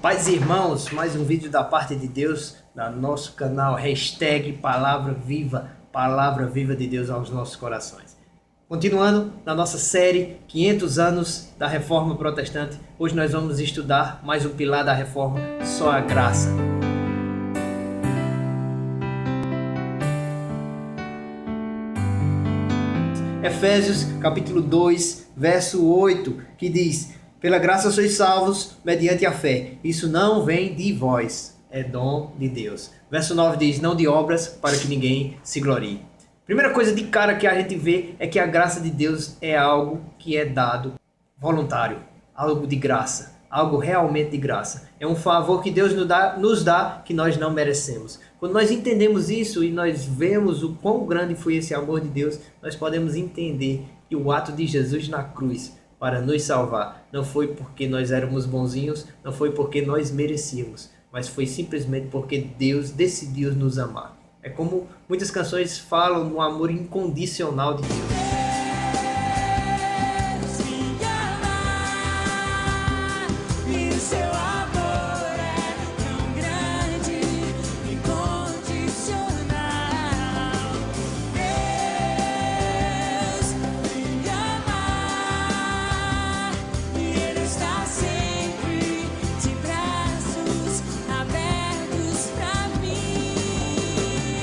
Paz e irmãos, mais um vídeo da parte de Deus, no nosso canal, Palavra Viva de Deus aos nossos corações. Continuando na nossa série 500 anos da Reforma Protestante, hoje nós vamos estudar mais um pilar da Reforma, só a graça. Efésios capítulo 2, verso 8, que diz: pela graça sois salvos mediante a fé. Isso não vem de vós, é dom de Deus. Verso 9 diz: não de obras, para que ninguém se glorie. Primeira coisa de cara que a gente vê é que a graça de Deus é algo que é dado voluntário, algo de graça, algo realmente de graça. É um favor que Deus nos dá que nós não merecemos. Quando nós entendemos isso e nós vemos o quão grande foi esse amor de Deus, nós podemos entender que o ato de Jesus na cruz para nos salvar não foi porque nós éramos bonzinhos, não foi porque nós merecíamos, mas foi simplesmente porque Deus decidiu nos amar. É como muitas canções falam do amor incondicional de Deus.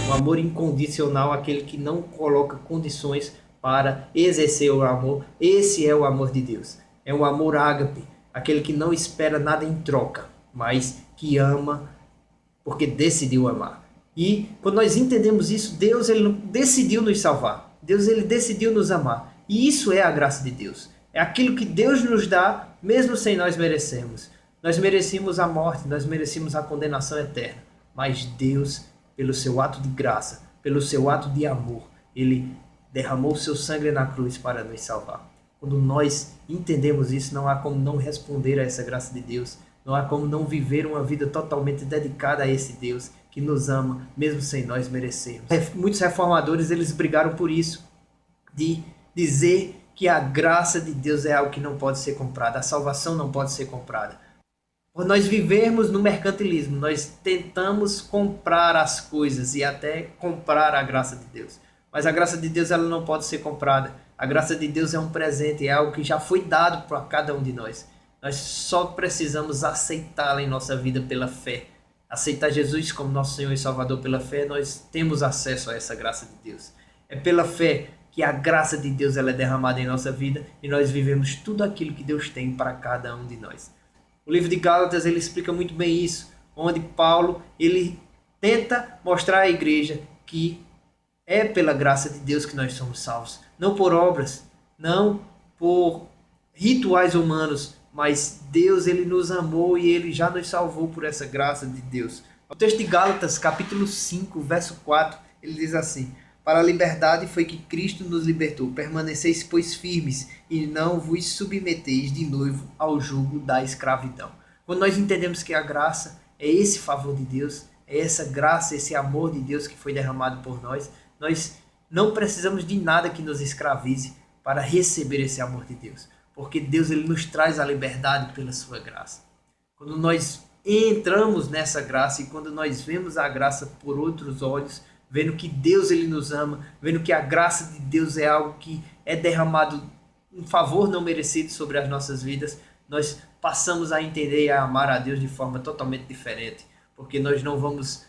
O amor incondicional, aquele que não coloca condições para exercer o amor, esse é o amor de Deus. É o amor ágape, aquele que não espera nada em troca, mas que ama porque decidiu amar. E quando nós entendemos isso, Deus ele decidiu nos salvar. Deus ele decidiu nos amar. E isso é a graça de Deus. É aquilo que Deus nos dá, mesmo sem nós merecermos. Nós merecíamos a morte, nós merecíamos a condenação eterna. Mas Deus, pelo seu ato de graça, pelo seu ato de amor, ele derramou o seu sangue na cruz para nos salvar. Quando nós entendemos isso, não há como não responder a essa graça de Deus, não há como não viver uma vida totalmente dedicada a esse Deus que nos ama, mesmo sem nós merecermos. Muitos reformadores eles brigaram por isso, de dizer que a graça de Deus é algo que não pode ser comprada, a salvação não pode ser comprada. Por nós vivermos no mercantilismo, nós tentamos comprar as coisas e até comprar a graça de Deus. Mas a graça de Deus ela não pode ser comprada. A graça de Deus é um presente, é algo que já foi dado para cada um de nós. Nós só precisamos aceitá-la em nossa vida pela fé. Aceitar Jesus como nosso Senhor e Salvador pela fé, nós temos acesso a essa graça de Deus. É pela fé que a graça de Deus ela é derramada em nossa vida e nós vivemos tudo aquilo que Deus tem para cada um de nós. O livro de Gálatas ele explica muito bem isso, onde Paulo ele tenta mostrar à igreja que é pela graça de Deus que nós somos salvos. Não por obras, não por rituais humanos, mas Deus ele nos amou e ele já nos salvou por essa graça de Deus. O texto de Gálatas, capítulo 5, verso 4, ele diz assim: para a liberdade foi que Cristo nos libertou. Permaneceis, pois, firmes, e não vos submeteis de novo ao jugo da escravidão. Quando nós entendemos que a graça é esse favor de Deus, é essa graça, esse amor de Deus que foi derramado por nós, nós não precisamos de nada que nos escravize para receber esse amor de Deus. Porque Deus ele nos traz a liberdade pela sua graça. Quando nós entramos nessa graça e quando nós vemos a graça por outros olhos, vendo que Deus ele nos ama, vendo que a graça de Deus é algo que é derramado um favor não merecido sobre as nossas vidas, nós passamos a entender e a amar a Deus de forma totalmente diferente, porque nós não vamos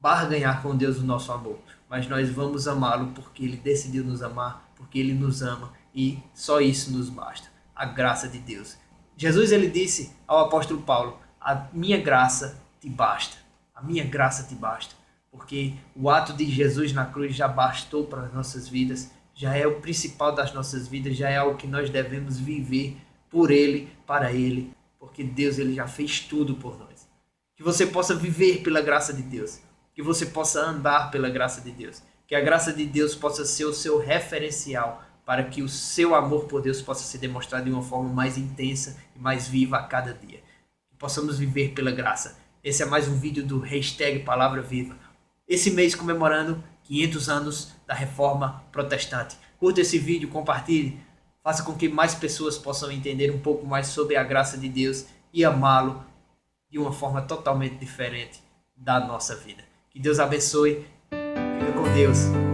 barganhar com Deus o nosso amor, mas nós vamos amá-lo porque ele decidiu nos amar, porque ele nos ama e só isso nos basta, a graça de Deus. Jesus ele disse ao apóstolo Paulo: a minha graça te basta, a minha graça te basta. Porque o ato de Jesus na cruz já bastou para as nossas vidas, já é o principal das nossas vidas, já é algo que nós devemos viver por Ele, para Ele, porque Deus ele já fez tudo por nós. Que você possa viver pela graça de Deus, que você possa andar pela graça de Deus, que a graça de Deus possa ser o seu referencial para que o seu amor por Deus possa ser demonstrado de uma forma mais intensa e mais viva a cada dia. Que possamos viver pela graça. Esse é mais um vídeo do Palavra Viva. Esse mês comemorando 500 anos da Reforma Protestante. Curta esse vídeo, compartilhe, faça com que mais pessoas possam entender um pouco mais sobre a graça de Deus e amá-lo de uma forma totalmente diferente da nossa vida. Que Deus abençoe. Fica com Deus.